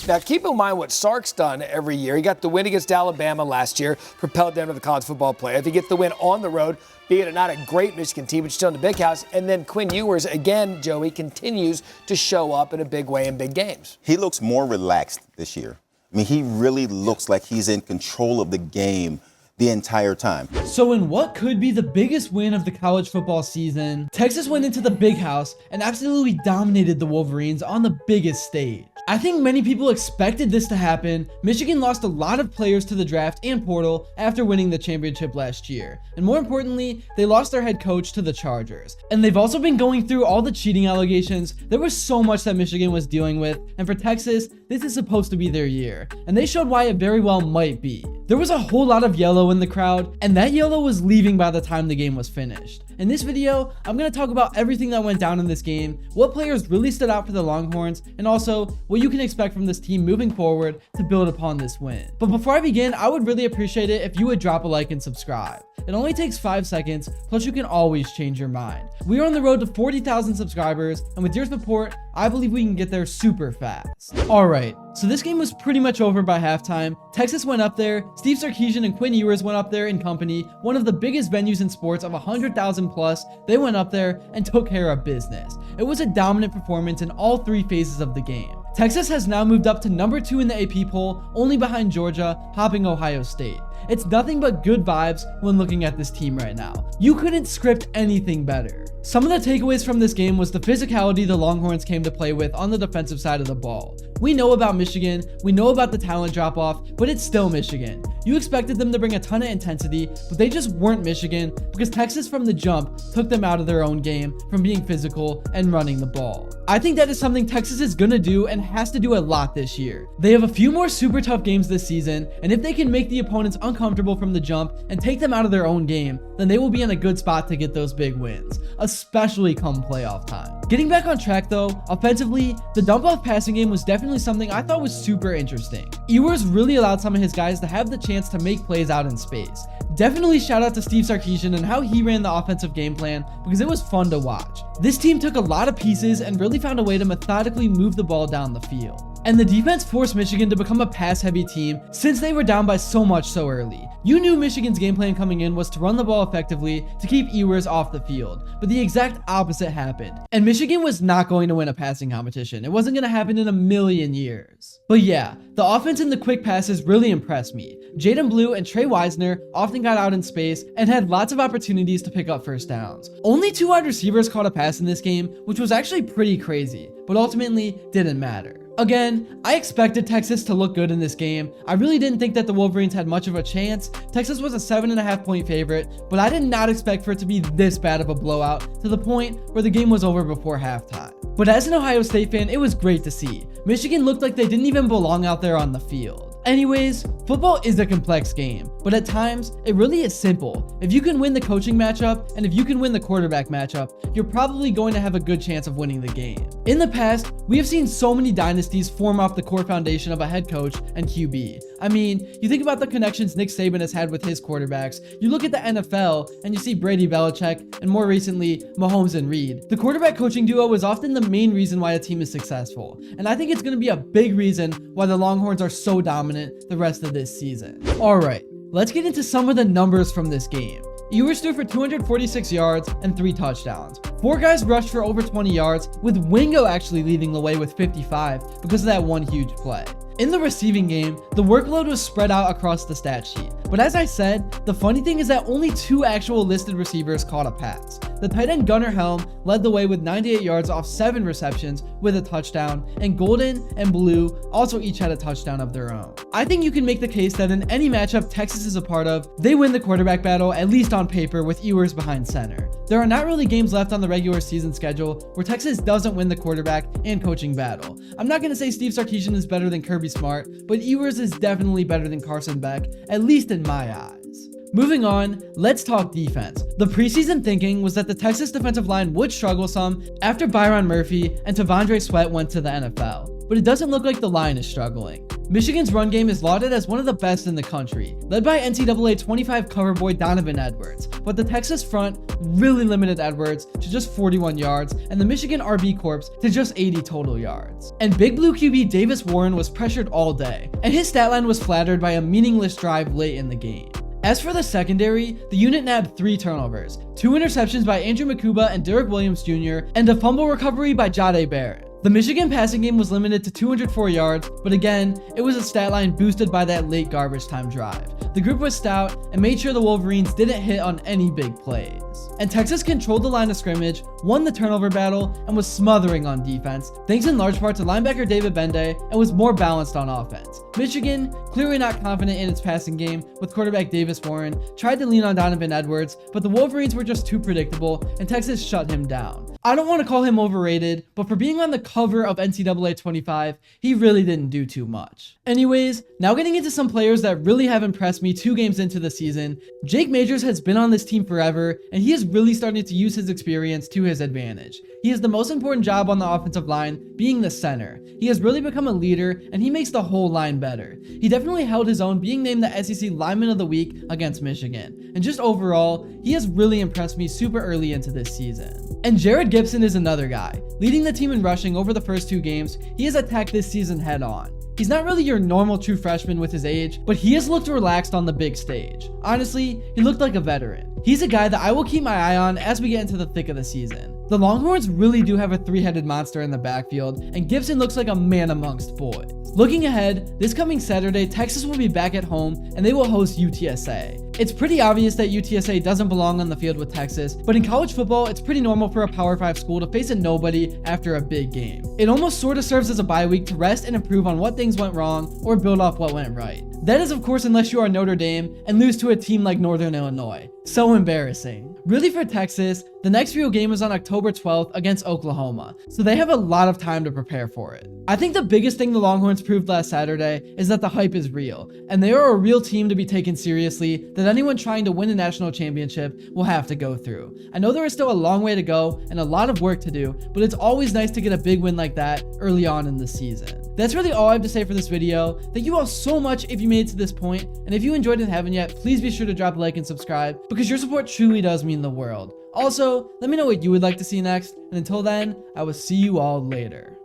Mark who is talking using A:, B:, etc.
A: Now, keep in mind what Sark's done every year. He got the win against Alabama last year, propelled them to the college football playoff. He gets the win on the road, be it not a great Michigan team, but still in the big house. And then Quinn Ewers, again, Joey, continues to show up in a big way in big games.
B: He looks more relaxed this year. I mean, he really looks like he's in control of the game the entire time.
C: So in what could be the biggest win of the college football season, Texas went into the big house and absolutely dominated the Wolverines on the biggest stage. I think many people expected this to happen. Michigan lost a lot of players to the draft and portal after winning the championship last year. And more importantly, they lost their head coach to the Chargers. And they've also been going through all the cheating allegations. There was so much that Michigan was dealing with. And for Texas, this is supposed to be their year. And they showed why it very well might be. There was a whole lot of yellow in the crowd, and that yellow was leaving by the time the game was finished. In this video, I'm going to talk about everything that went down in this game, what players really stood out for the Longhorns, and also what you can expect from this team moving forward to build upon this win. But before I begin, I would really appreciate it if you would drop a like and subscribe. It only takes 5 seconds, plus you can always change your mind. We are on the road to 40,000 subscribers, and with your support, I believe we can get there super fast. Alright, so this game was pretty much over by halftime. Texas went up there, Steve Sarkisian and Quinn Ewers went up there in company, one of the biggest venues in sports of 100,000 plus. They went up there and took care of business. It was a dominant performance in all 3 phases of the game. Texas has now moved up to number 2 in the AP poll, only behind Georgia, hopping Ohio State. It's nothing but good vibes when looking at this team right now. You couldn't script anything better. Some of the takeaways from this game was the physicality the Longhorns came to play with on the defensive side of the ball. We know about Michigan, we know about the talent drop-off, but it's still Michigan. You expected them to bring a ton of intensity, but they just weren't Michigan because Texas from the jump took them out of their own game from being physical and running the ball. I think that is something Texas is going to do and has to do a lot this year. They have a few more super tough games this season, and if they can make the opponents uncomfortable from the jump and take them out of their own game, then they will be in a good spot to get those big wins, especially come playoff time. Getting back on track though, offensively, the dump-off passing game was definitely something I thought was super interesting. Ewers really allowed some of his guys to have the chance to make plays out in space. Definitely shout out to Steve Sarkisian and how he ran the offensive game plan because it was fun to watch. This team took a lot of pieces and really found a way to methodically move the ball down the field. And the defense forced Michigan to become a pass-heavy team since they were down by so much so early. You knew Michigan's game plan coming in was to run the ball effectively to keep Ewers off the field, but the exact opposite happened. And Michigan was not going to win a passing competition. It wasn't going to happen in a million years. But yeah, the offense and the quick passes really impressed me. Jaden Blue and Trey Wisner often got out in space and had lots of opportunities to pick up first downs. Only 2 wide receivers caught a pass in this game, which was actually pretty crazy, but ultimately didn't matter. Again, I expected Texas to look good in this game. I really didn't think that the Wolverines had much of a chance. Texas was a 7.5 point favorite, but I did not expect for it to be this bad of a blowout to the point where the game was over before halftime. But as an Ohio State fan, it was great to see. Michigan looked like they didn't even belong out there on the field. Anyways, football is a complex game, but at times, it really is simple. If you can win the coaching matchup, and if you can win the quarterback matchup, you're probably going to have a good chance of winning the game. In the past, we have seen so many dynasties form off the core foundation of a head coach and QB. I mean, you think about the connections Nick Saban has had with his quarterbacks, you look at the NFL, and you see Brady Belichick, and more recently, Mahomes and Reed. The quarterback coaching duo is often the main reason why a team is successful, and I think it's going to be a big reason why the Longhorns are so dominant the rest of this season. Alright, let's get into some of the numbers from this game. Ewers threw for 246 yards and 3 touchdowns. 4 guys rushed for over 20 yards, with Wingo actually leading the way with 55 because of that one huge play. In the receiving game, the workload was spread out across the stat sheet. But as I said, the funny thing is that only 2 actual listed receivers caught a pass. The tight end Gunnar Helm led the way with 98 yards off 7 receptions with a touchdown, and Golden and Blue also each had a touchdown of their own. I think you can make the case that in any matchup Texas is a part of, they win the quarterback battle, at least on paper, with Ewers behind center. There are not really games left on the regular season schedule where Texas doesn't win the quarterback and coaching battle. I'm not going to say Steve Sarkisian is better than Kirby Smart, but Ewers is definitely better than Carson Beck, at least in my eyes. Moving on, let's talk defense. The preseason thinking was that the Texas defensive line would struggle some after Byron Murphy and Tavondre Sweat went to the NFL, but it doesn't look like the line is struggling. Michigan's run game is lauded as one of the best in the country, led by NCAA 25 cover boy Donovan Edwards, but the Texas front really limited Edwards to just 41 yards and the Michigan RB Corps to just 80 total yards. And Big Blue QB Davis Warren was pressured all day, and his stat line was flattered by a meaningless drive late in the game. As for the secondary, the unit nabbed 3 turnovers, 2 interceptions by Andrew Makuba and Derek Williams Jr., and a fumble recovery by Jahdae Barrett. The Michigan passing game was limited to 204 yards, but again, it was a stat line boosted by that late garbage time drive. The group was stout and made sure the Wolverines didn't hit on any big plays. And Texas controlled the line of scrimmage, won the turnover battle, and was smothering on defense, thanks in large part to linebacker David Bende, and was more balanced on offense. Michigan, clearly not confident in its passing game, with quarterback Davis Warren, tried to lean on Donovan Edwards, but the Wolverines were just too predictable, and Texas shut him down. I don't want to call him overrated, but for being on the cover of NCAA 25, he really didn't do too much. Anyways, now getting into some players that really have impressed me 2 games into the season, Jake Majors has been on this team forever, and he is really starting to use his experience to his advantage. He has the most important job on the offensive line, being the center. He has really become a leader, and he makes the whole line better. He definitely held his own, being named the SEC Lineman of the Week against Michigan. And just overall, he has really impressed me super early into this season. And Jared Gibson is another guy. Leading the team in rushing over the first 2 games, he has attacked this season head on. He's not really your normal true freshman with his age, but he has looked relaxed on the big stage. Honestly, he looked like a veteran. He's a guy that I will keep my eye on as we get into the thick of the season. The Longhorns really do have a 3-headed monster in the backfield, and Gibson looks like a man amongst boys. Looking ahead, this coming Saturday, Texas will be back at home, and they will host UTSA. It's pretty obvious that UTSA doesn't belong on the field with Texas, but in college football, it's pretty normal for a Power 5 school to face a nobody after a big game. It almost sort of serves as a bye week to rest and improve on what things went wrong or build off what went right. That is, of course, unless you are Notre Dame and lose to a team like Northern Illinois. So embarrassing. Really, for Texas, the next real game is on October 12th against Oklahoma, so they have a lot of time to prepare for it. I think the biggest thing the Longhorns proved last Saturday is that the hype is real, and they are a real team to be taken seriously that anyone trying to win a national championship will have to go through. I know there is still a long way to go and a lot of work to do, but it's always nice to get a big win like that early on in the season. That's really all I have to say for this video. Thank you all so much if you made it to this point, and if you enjoyed and haven't yet, please be sure to drop a like and subscribe, because your support truly does mean the world. Also, let me know what you would like to see next, and until then, I will see you all later.